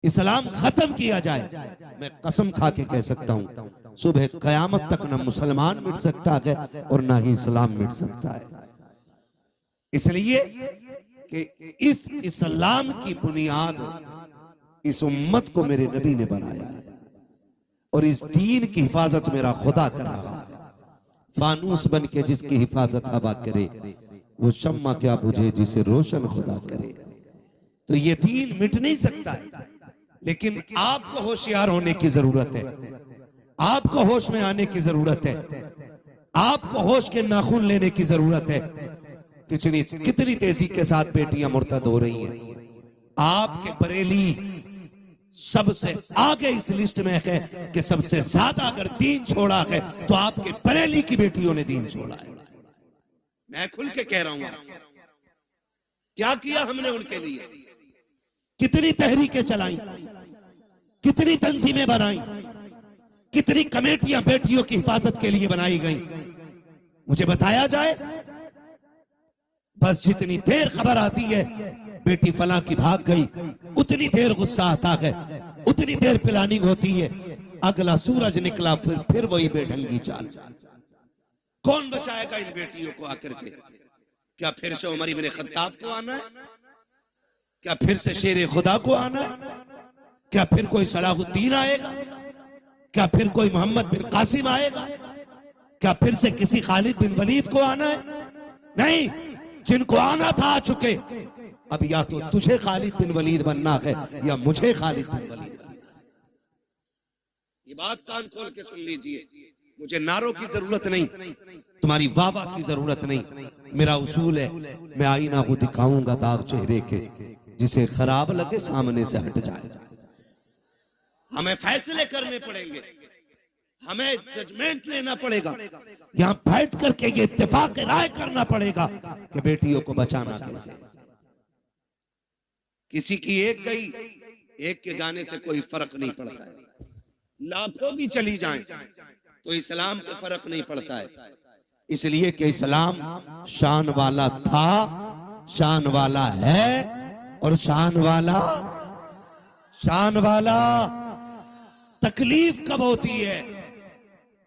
इस्लाम खत्म किया जाए, मैं कसम खा के कह सकता हूं सुबह कयामत तक ना मुसलमान मिट सकता है और ना ही इस्लाम मिट सकता है। इसलिए कि इस इस्लाम की बुनियाद इस उम्मत को मेरे नबी ने बनाया है और इस दीन की हिफाजत मेरा खुदा कर रहा है। फानूस बन के जिसकी हिफाजत हवा करे, वो शम्मा क्या बुझे जिसे रोशन खुदा करे। तो ये दीन मिट नहीं सकता है, लेकिन आपको होशियार होने की जरूरत है, आपको होश में आने की जरूरत है, आपको होश के नाखून लेने की जरूरत है। कितनी तेजी के साथ बेटियां मुर्तद हो रही हैं। आपके बरेली सबसे आगे इस लिस्ट में है कि सबसे ज्यादा अगर दीन छोड़ा है तो आपके बरेली की बेटियों ने दीन छोड़ा है। मैं खुल के कह रहा हूं आपसे, क्या किया हमने उनके लिए, कितनी तहरीकें चलाई, कितनी तंजीमें बनाई, कितनी कमेटियां बेटियों की हिफाजत के लिए बनाई गई। मुझे बताया जाए, बस जितनी देर खबर आती है बेटी फला की भाग गई, उतनी देर गुस्सा आता है, उतनी देर प्लानिंग होती है। अगला सूरज निकला फिर वही बेढंगी चाल। कौन बचाएगा इन बेटियों को आकर के? क्या फिर से उमर इब्न खत्ताब को आना है? क्या फिर से शेर खुदा को आना है? क्या फिर कोई सलाहुद्दीन आएगा? क्या फिर कोई मोहम्मद बिन कासिम आएगा? क्या फिर से किसी खालिद बिन वलीद को आना है? नहीं, जिनको आना था आ चुके। अब या तो तुझे खालिद बिन वलीद बनना है या मुझे खालिद बिन वलीद बनना है। ये बात कान खोल के सुन लीजिए। मुझे नारों की जरूरत नहीं, तुम्हारी वाह वाह की जरूरत नहीं। मेरा उसूल है, मैं आईना को दिखाऊंगा दाग चेहरे के, जिसे खराब लगे सामने से हट जाए। हमें फैसले करने पड़ेंगे, हमें जजमेंट लेना पड़ेगा, यहां बैठ करके ये इत्तेफाक राय करना पड़ेगा कि बेटियों को बचाना कैसे। किसी की एक गई, एक के जाने से कोई फर्क नहीं पड़ता है। लाखों भी चली जाएं तो इस्लाम को फर्क नहीं पड़ता है, इसलिए कि इस्लाम शान वाला था, शान वाला है और शान वाला। तकलीफ कब होती है?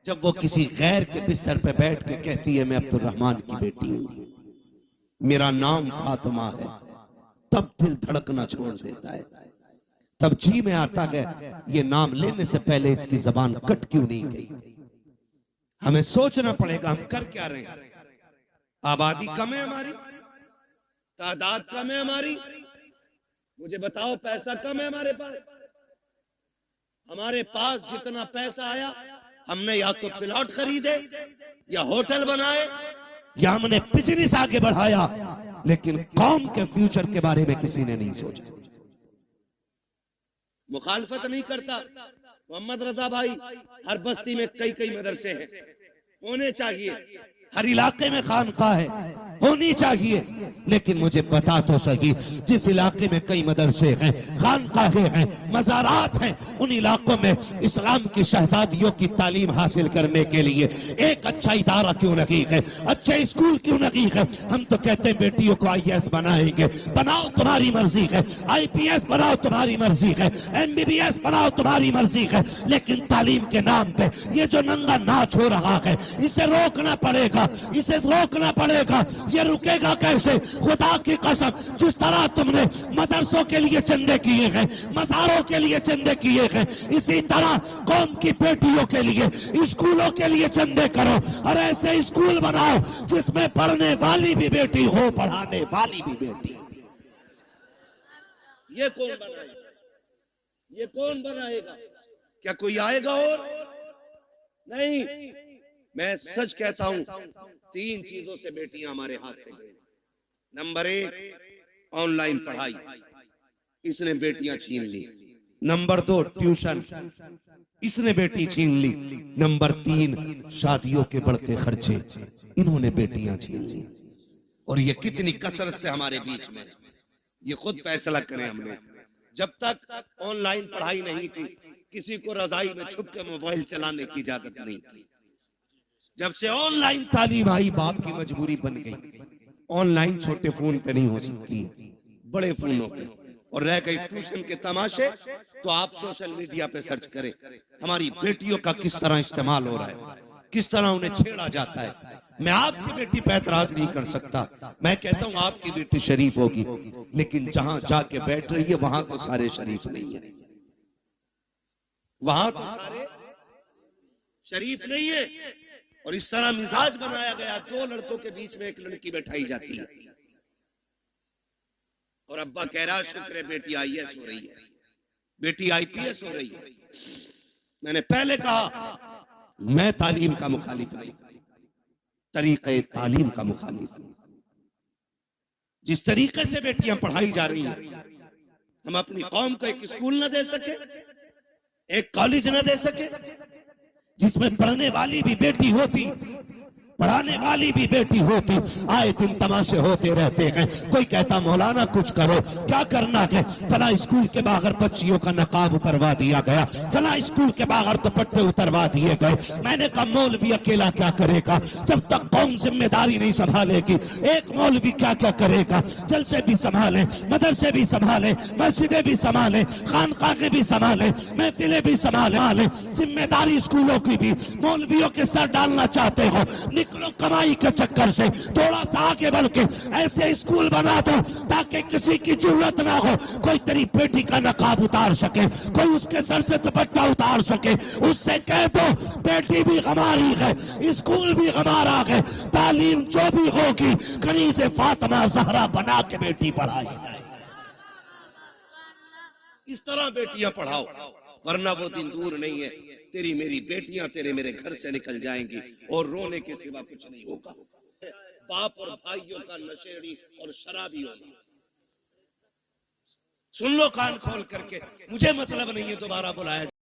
जब वो किसी गैर के बिस्तर पे बैठ के कहती है मैं अब्दुल रहमान की बेटी हूं, मेरा नाम फातिमा है, तब दिल धड़कना छोड़ देता है। तब जी में आता है ये नाम लेने से पहले इसकी जबान कट क्यों नहीं गई। हमें सोचना पड़ेगा हम कर क्या रहे हैं। आबादी कम है हमारी, तादाद कम है हमारी, मुझे बताओ पैसा कम है हमारे पास। हमारे पास जितना पैसा आया हमने या तो प्लॉट खरीदे या होटल बनाए या हमने बिजनेस आगे बढ़ाया, लेकिन कौम के फ्यूचर के बारे में किसी ने नहीं सोचा। मुखालफत नहीं करता मोहम्मद रजा भाई, हर बस्ती में कई कई मदरसे हैं, होने चाहिए, हर इलाके में खानका है, होनी चाहिए। लेकिन मुझे बता तो सही, जिस इलाके में कई मदरसे हैं, खानकाहे हैं, मज़ारात हैं, उन इलाकों में इस्लाम की शहजादियों की तालीम हासिल करने के लिए एक अच्छा इदारा क्यों नहीं है, अच्छे स्कूल क्यों नहीं है। हम तो कहते हैं बेटियों को IAS बनाएंगे, बनाओ तुम्हारी मर्जी है, IPS बनाओ तुम्हारी मर्जी है, MBBS बनाओ तुम्हारी मर्जी है, लेकिन तालीम के नाम पे ये जो नंगा नाच हो रहा है इसे रोकना पड़ेगा, इसे रोकना पड़ेगा। ये रुकेगा कैसे? खुदा की कसम, जिस तरह तुमने मदरसों के लिए चंदे किए हैं, मज़ारों के लिए चंदे किए हैं, इसी तरह कौम की बेटियों के लिए स्कूलों के लिए चंदे करो और ऐसे स्कूल बनाओ जिसमें पढ़ने वाली भी बेटी हो, पढ़ाने वाली भी बेटी। ये कौन बनाएगा? ये कौन बनाएगा? क्या कोई आएगा? और नहीं, मैं सच कहता हूं, 3 चीजों से बेटियां हमारे हाथ से गई। नंबर 1, ऑनलाइन पढ़ाई, इसने बेटियां छीन ली। नंबर 2, ट्यूशन, इसने बेटी छीन ली। नंबर 3, शादियों के बढ़ते खर्चे, इन्होंने बेटियां छीन ली। और ये कितनी कसरत से हमारे बीच में, ये खुद फैसला करें हम लोग। जब तक ऑनलाइन पढ़ाई नहीं थी, किसी को रजाई में छुप के मोबाइल चलाने की इजाजत नहीं थी। जब से ऑनलाइन तालीम आई, बाप की मजबूरी बन गई। ऑनलाइन छोटे फोन पे नहीं हो सकती, बड़े फोनों पे। और रह गई ट्यूशन के तमाशे, तो आप सोशल मीडिया पे सर्च करें, हमारी बेटियों का किस तरह इस्तेमाल हो रहा है, किस तरह उन्हें छेड़ा जाता है। मैं आपकी बेटी पे एतराज नहीं कर सकता, मैं कहता हूं आपकी बेटी शरीफ होगी, लेकिन जहां जाके बैठ रही है वहां तो सारे शरीफ नहीं है, वहां तो सारे शरीफ नहीं है। और इस तरह मिजाज बनाया गया, दो लड़कों के बीच में एक लड़की बैठाई जाती है और अब्बा कह रहा शुक्र है बेटी आईएएस हो रही है, बेटी आईपीएस हो रही है। मैंने पहले कहा मैं तालीम का मुखालिफ नहीं, तरीके तालीम का मुखालिफ नहीं। जिस तरीके से बेटियां पढ़ाई जा रही हैं, हम अपनी कौम को एक स्कूल न दे सके, एक कॉलेज न दे सके जिसमें पढ़ने वाली भी बेटी होती, पढ़ाने वाली भी बेटी होती। आए दिन तमाशे होते रहते हैं, कोई कहता मौलाना कुछ करो, क्या करना है, फला स्कूल के बाहर बच्चियों का नकाब उतरवा दिया गया, फला स्कूल के बाहर दुपट्टे उतरवा दिए गए। मैंने कहा मौलवी अकेला क्या करेगा, जब तक कौम जिम्मेदारी नहीं संभालेगी। एक मौलवी क्या क्या करेगा, जलसे भी संभाले, मदरसे भी संभाले, मस्जिदें भी संभाले, खानकाहें भी संभाले, महफिलें भी संभाले, जिम्मेदारी स्कूलों की भी मौलवियों के सर डालना चाहते हो, निकलो कमाई के चक्कर से, थोड़ा सा आगे बढ़ के ऐसे स्कूल बना दो ताकि किसी की जरूरत ना हो, कोई तेरी बेटी का नकाब उतार सके, कोई उसके सर से दुपट्टा उतार सके। उससे कह दो बेटी भी हमारी है, स्कूल भी हमारा है, तालीम जो भी होगी कनीज़े फातिमा ज़हरा बना के बेटी पढ़ाई जाए। इस तरह बेटियां पढ़ाओ, वरना वो दिन दूर नहीं है, तेरी मेरी बेटियां तेरे मेरे घर से निकल जाएंगी और रोने के सिवा कुछ नहीं होगा। बाप और भाइयों का नशेड़ी और शराबी होना। सुन लो कान खोल करके, मुझे मतलब नहीं है दोबारा बुलाया।